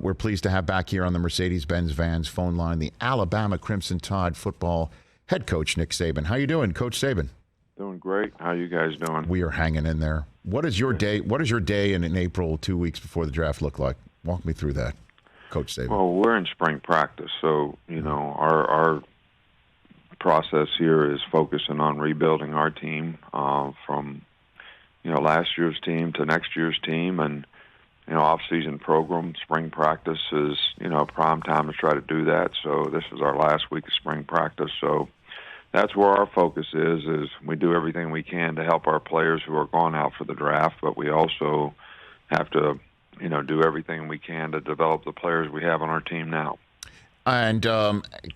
we're pleased to have back here on the Mercedes-Benz Vans phone line the Alabama Crimson Tide football head coach, Nick Saban. How you doing, Coach Saban? Doing great. How you guys doing? We are hanging in there. What is your day? What does your day in April, 2 weeks before the draft, look like? Walk me through that, Coach Saban. Well, we're in spring practice, so our process here is focusing on rebuilding our team from last year's team to next year's team, and off-season program. Spring practice is prime time to try to do that. So this is our last week of spring practice. So that's where our focus is we do everything we can to help our players who are going out for the draft, but we also have to do everything we can to develop the players we have on our team now. And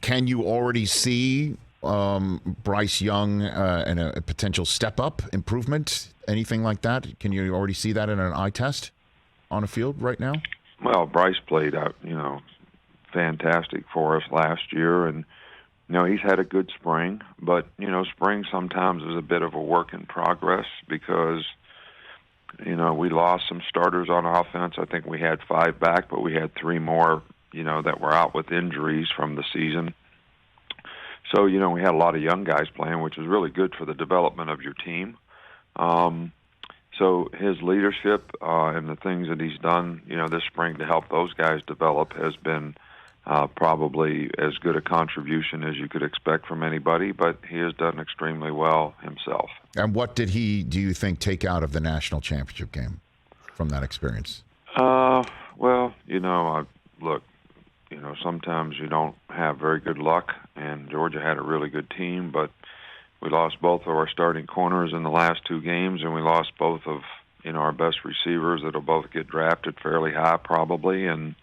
can you already see Bryce Young and a potential step-up improvement, anything like that? Can you already see that in an eye test on a field right now? Well, Bryce played out, fantastic for us last year, and he's had a good spring, but spring sometimes is a bit of a work in progress because we lost some starters on offense. I think we had 5 back, but we had 3 more that were out with injuries from the season. So we had a lot of young guys playing, which is really good for the development of your team. So his leadership and the things that he's done, this spring to help those guys develop has been probably as good a contribution as you could expect from anybody, but he has done extremely well himself. And what did he, do you think, take out of the national championship game from that experience? Well, look, sometimes you don't have very good luck, and Georgia had a really good team, but we lost both of our starting corners in the last 2 games, and we lost both of our best receivers that'll both get drafted fairly high probably. And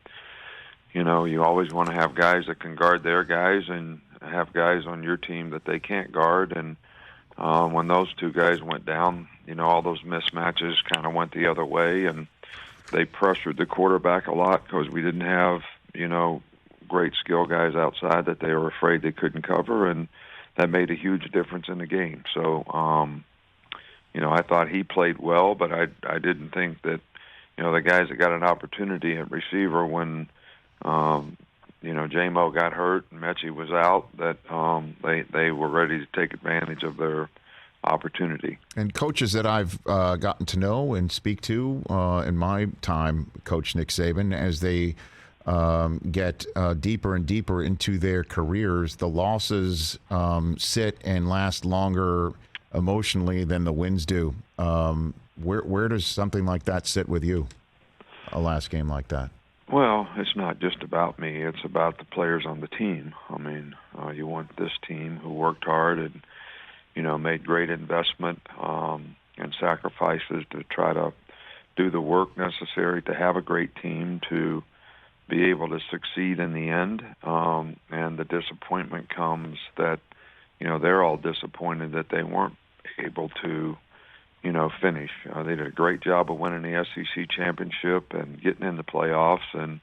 you always want to have guys that can guard their guys and have guys on your team that they can't guard. And when those 2 guys went down, all those mismatches kind of went the other way, and they pressured the quarterback a lot because we didn't have great skill guys outside that they were afraid they couldn't cover, and that made a huge difference in the game. So, I thought he played well, but I didn't think that, the guys that got an opportunity at receiver when, J-Mo got hurt and Mechie was out, that they were ready to take advantage of their opportunity. And coaches that I've gotten to know and speak to in my time, Coach Nick Saban, as they get deeper and deeper into their careers, the losses sit and last longer emotionally than the wins do. Where does something like that sit with you, a last game like that? Well, it's not just about me. It's about the players on the team. I mean, you want this team who worked hard and, made great investment and sacrifices to try to do the work necessary to have a great team to be able to succeed in the end. And the disappointment comes that, they're all disappointed that they weren't able to, finish. They did a great job of winning the SEC championship and getting in the playoffs, and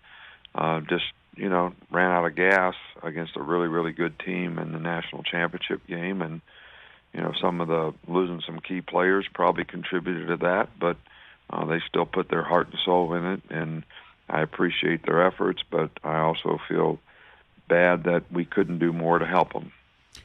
just, ran out of gas against a really, really good team in the national championship game. And, some of the losing some key players probably contributed to that, but they still put their heart and soul in it, and I appreciate their efforts, but I also feel bad that we couldn't do more to help them.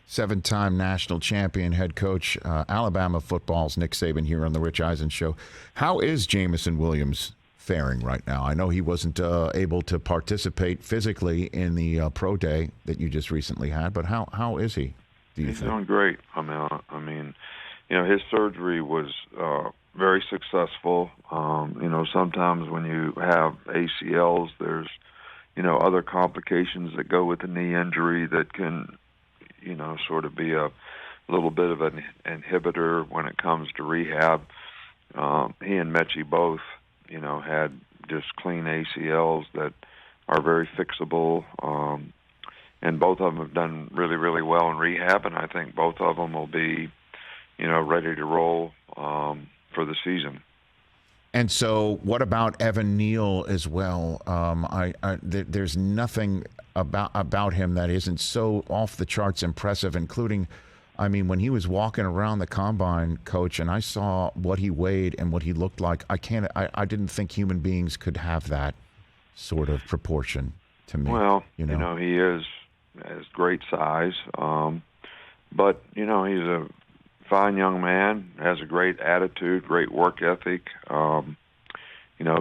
7-time national champion head coach, Alabama football's Nick Saban here on the Rich Eisen Show. How is Jameson Williams faring right now? I know he wasn't able to participate physically in the pro day that you just recently had, but how is he, do you He's think? doing great. I mean, his surgery was very successful. Sometimes when you have ACLs, there's, other complications that go with the knee injury that can, sort of be a little bit of an inhibitor when it comes to rehab. He and Mechie both, had just clean ACLs that are very fixable. And both of them have done really, really well in rehab, and I think both of them will be, ready to roll for the season. And so what about Evan Neal as well? There's nothing about him that isn't so off the charts impressive, including, when he was walking around the combine, Coach, and I saw what he weighed and what he looked like, I didn't think human beings could have that sort of proportion to me. Well, he has great size, but he's a fine young man, has a great attitude, great work ethic.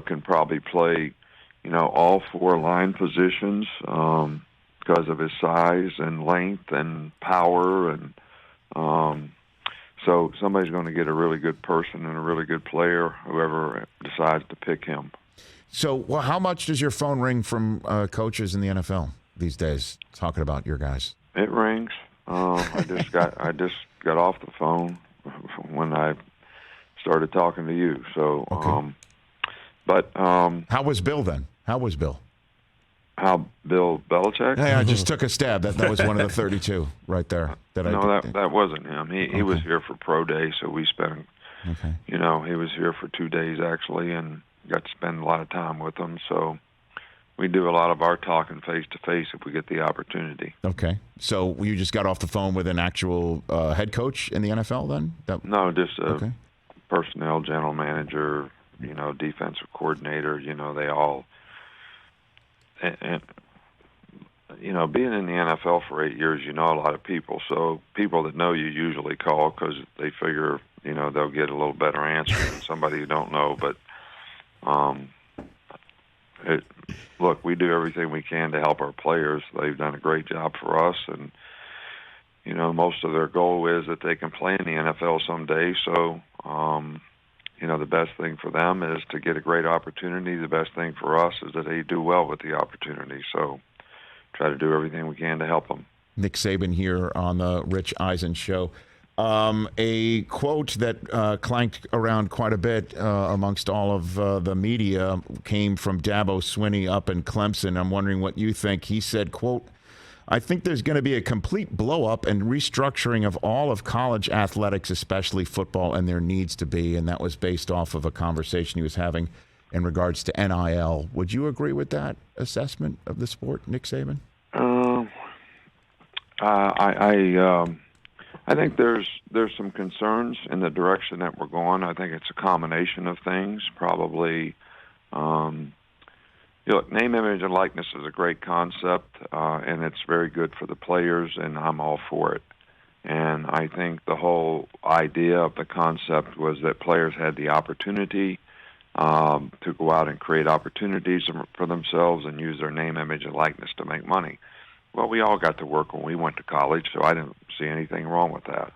Can probably play, all 4 line positions because of his size and length and power, and so somebody's going to get a really good person and a really good player, whoever decides to pick him. So, how much does your phone ring from coaches in the NFL these days talking about your guys? It rings. I just got off the phone when I started talking to you. So, okay. How was Bill then? How was Bill? How Bill Belichick? Hey, I just took a stab. That was one of the 32 right there. That wasn't him. He was here for pro day, so we spent. Okay. He was here for 2 days actually, and got to spend a lot of time with him. So we do a lot of our talking face to face if we get the opportunity. Okay. So you just got off the phone with an actual head coach in the NFL then? No, just a personnel general manager, defensive coordinator. They all. And being in the NFL for 8 years, a lot of people. So people that know you usually call because they figure, they'll get a little better answer than somebody you don't know. But look, we do everything we can to help our players. They've done a great job for us, and most of their goal is that they can play in the NFL someday. So, the best thing for them is to get a great opportunity. The best thing for us is that they do well with the opportunity. So, try to do everything we can to help them. Nick Saban here on the Rich Eisen Show. A quote that clanked around quite a bit amongst all of the media came from Dabo Swinney up in Clemson. I'm wondering what you think. He said, quote, "I think there's going to be a complete blow-up and restructuring of all of college athletics, especially football, and there needs to be." And that was based off of a conversation he was having in regards to NIL. Would you agree with that assessment of the sport, Nick Saban? I think there's some concerns in the direction that we're going. I think it's a combination of things. Probably, look, name, image, and likeness is a great concept, and it's very good for the players, and I'm all for it. And I think the whole idea of the concept was that players had the opportunity to go out and create opportunities for themselves and use their name, image, and likeness to make money. Well, we all got to work when we went to college, so I didn't see anything wrong with that.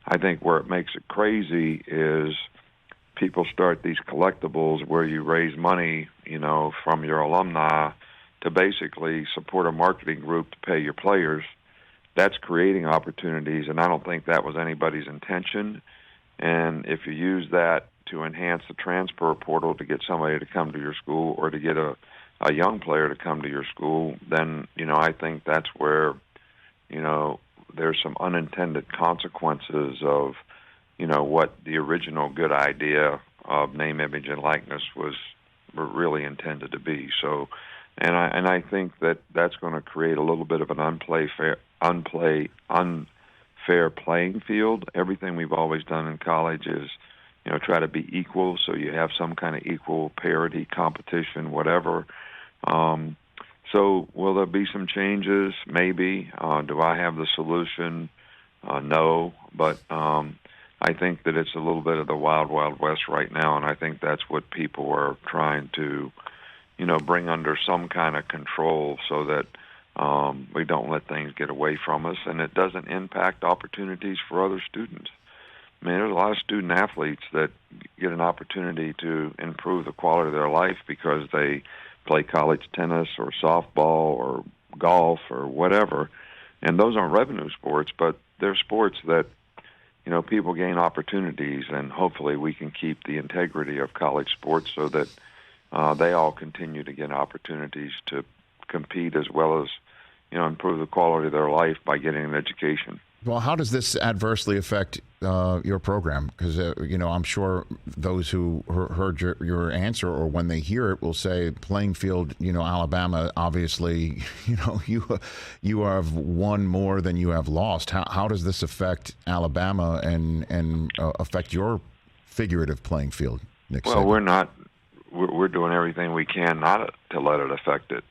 I think where it makes it crazy is people start these collectibles where you raise money, from your alumni to basically support a marketing group to pay your players. That's creating opportunities, and I don't think that was anybody's intention. And if you use that to enhance the transfer portal to get somebody to come to your school or to get a young player to come to your school, then, I think that's where, there's some unintended consequences of, what the original good idea of name, image, and likeness were really intended to be. So, and I think that's going to create a little bit of an unfair playing field. Everything we've always done in college is, try to be equal, so you have some kind of equal parity, competition, whatever. So will there be some changes? Maybe. Do I have the solution? No. But I think that it's a little bit of the wild, wild west right now, and I think that's what people are trying to, bring under some kind of control so that we don't let things get away from us, and it doesn't impact opportunities for other students. I mean, there's a lot of student athletes that get an opportunity to improve the quality of their life because they play college tennis or softball or golf or whatever, and those aren't revenue sports, but they're sports that, people gain opportunities, and hopefully we can keep the integrity of college sports so that they all continue to get opportunities to compete as well as, improve the quality of their life by getting an education. Well, how does this adversely affect your program? Because, I'm sure those who heard your answer or when they hear it will say playing field, Alabama, obviously, you have won more than you have lost. How does this affect Alabama and affect your figurative playing field, Nick? Well, Saban? we're doing everything we can not to let it affect it.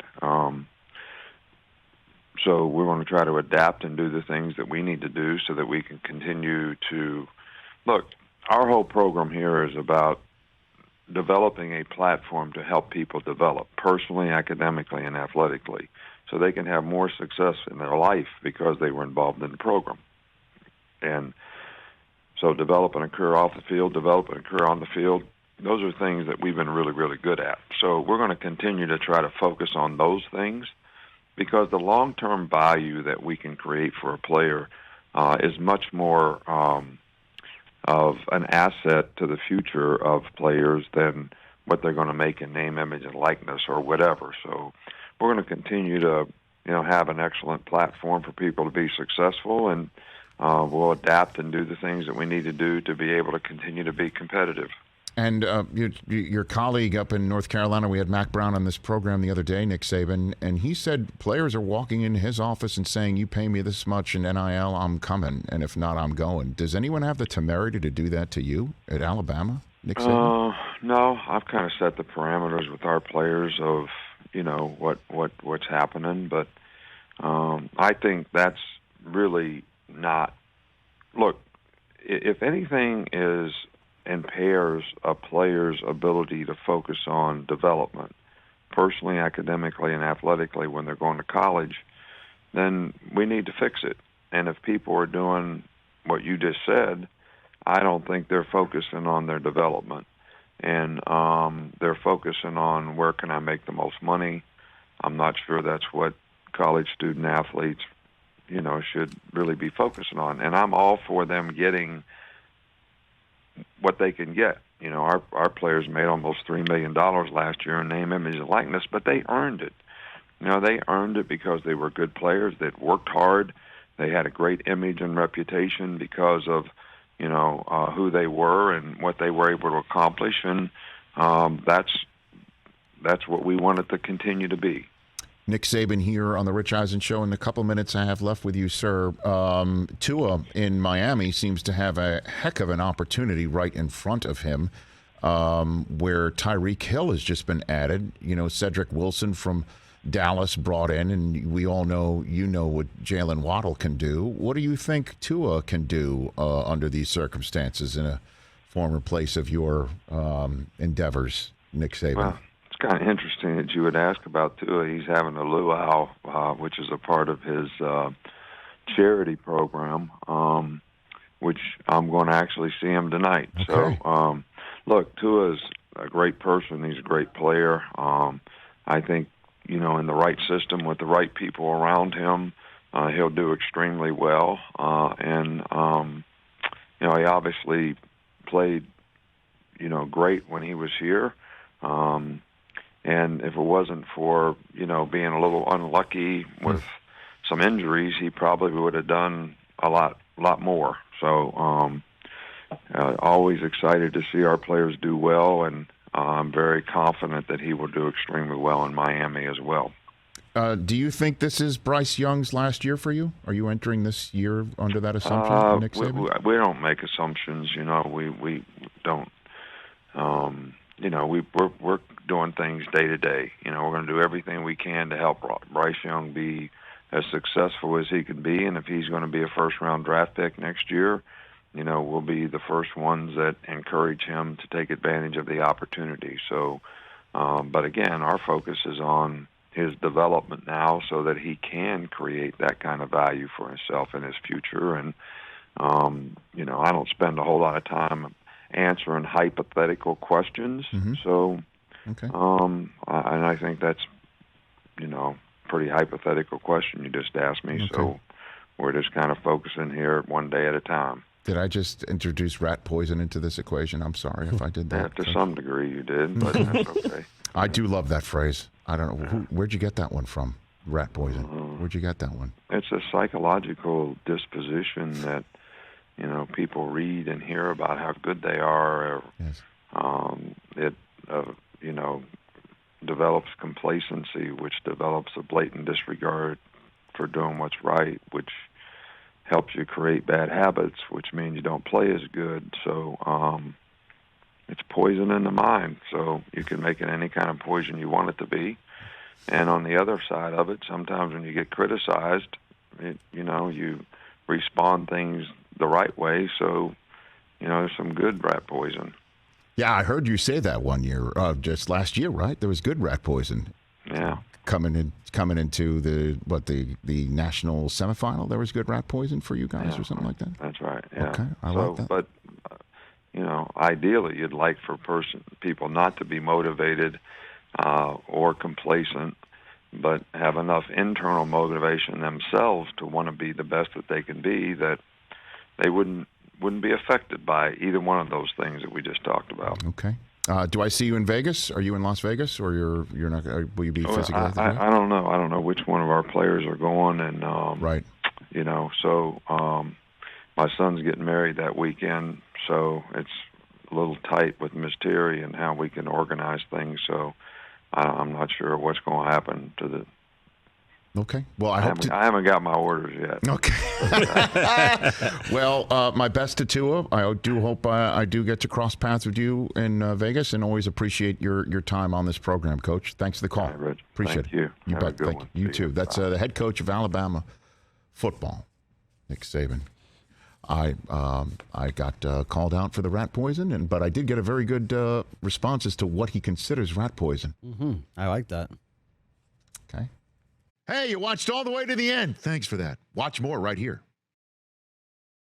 So we're going to try to adapt and do the things that we need to do so that we can continue to look. Our whole program here is about developing a platform to help people develop personally, academically, and athletically, so they can have more success in their life because they were involved in the program. And so developing a career off the field, developing a career on the field, those are things that we've been really, really good at. So we're going to continue to try to focus on those things, because the long-term value that we can create for a player is much more of an asset to the future of players than what they're going to make in name, image, and likeness or whatever. So we're going to continue to, have an excellent platform for people to be successful, and we'll adapt and do the things that we need to do to be able to continue to be competitive. And your colleague up in North Carolina, we had Mac Brown on this program the other day, Nick Saban, and he said players are walking into his office and saying, you pay me this much in NIL, I'm coming, and if not, I'm going. Does anyone have the temerity to do that to you at Alabama, Nick Saban? No, I've kind of set the parameters with our players of, what's happening, but I think that's really not – look, if anything impairs a player's ability to focus on development, personally, academically, and athletically when they're going to college, then we need to fix it. And if people are doing what you just said, I don't think they're focusing on their development. And they're focusing on where can I make the most money. I'm not sure that's what college student athletes, should really be focusing on. And I'm all for them getting what they can get. Our players made almost $3 million last year in name, image, and likeness, but they earned it. They earned it because they were good players that worked hard. They had a great image and reputation because of, who they were and what they were able to accomplish, and that's what we want it to continue to be. Nick Saban here on the Rich Eisen Show. In the couple minutes I have left with you, sir, Tua in Miami seems to have a heck of an opportunity right in front of him, where Tyreek Hill has just been added. Cedric Wilson from Dallas brought in, and we all know what Jalen Waddle can do. What do you think Tua can do under these circumstances in a former place of your endeavors, Nick Saban? Well, it's kind of interesting that you would ask about Tua. He's having a luau, which is a part of his charity program, which I'm going to actually see him tonight. Okay. So, look, Tua's a great person. He's a great player. I think, in the right system with the right people around him, he'll do extremely well. And he obviously played, great when he was here. And if it wasn't for, being a little unlucky with some injuries, he probably would have done a lot more. So always excited to see our players do well, and I'm very confident that he will do extremely well in Miami as well. Do you think this is Bryce Young's last year for you? Are you entering this year under that assumption, Nick Saban? We don't make assumptions. We don't. We're doing things day to day. We're going to do everything we can to help Bryce Young be as successful as he can be, and if he's going to be a first-round draft pick next year, we'll be the first ones that encourage him to take advantage of the opportunity. So, but again, our focus is on his development now so that he can create that kind of value for himself in his future. And, I don't spend a whole lot of time answering hypothetical questions. Mm-hmm. So, okay. And I think that's, pretty hypothetical question you just asked me. Okay. So we're just kind of focusing here one day at a time. Did I just introduce rat poison into this equation? I'm sorry if I did that. Yeah, to some degree you did, but that's okay. I do love that phrase. I don't know. Where'd you get that one from? Rat poison. Where'd you get that one? It's a psychological disposition that, people read and hear about how good they are. Or, yes. It, develops complacency, which develops a blatant disregard for doing what's right, which helps you create bad habits, which means you don't play as good. So it's poison in the mind. So you can make it any kind of poison you want it to be. And on the other side of it, sometimes when you get criticized, you respond things the right way. So, there's some good rat poison. Yeah, I heard you say that one year, just last year, right? There was good rat poison. Yeah. Coming into the national semifinal, there was good rat poison for you guys or something like that? That's right, yeah. Okay, I like that. But, ideally you'd like for people not to be motivated or complacent, but have enough internal motivation themselves to want to be the best that they can be, that they wouldn't be affected by either one of those things that we just talked about. Okay. Do I see you in Vegas? Are you in Las Vegas, or you're not? Will you be physically? I don't know. I don't know which one of our players are going, and right. So my son's getting married that weekend, so it's a little tight with Miss Terry and how we can organize things. So I'm not sure what's going to happen to the. Okay. Well, I haven't got my orders yet. Okay. Well, my best to Tua. I do hope I do get to cross paths with you in Vegas, and always appreciate your time on this program, Coach. Thanks for the call. All right, Rich. Appreciate Thank you. You Have bet. a good Thank one. you. You See too. you. That's the head coach of Alabama football, Nick Saban. I got called out for the rat poison, but I did get a very good response as to what he considers rat poison. Mm-hmm. I like that. Okay. Hey, you watched all the way to the end. Thanks for that. Watch more right here.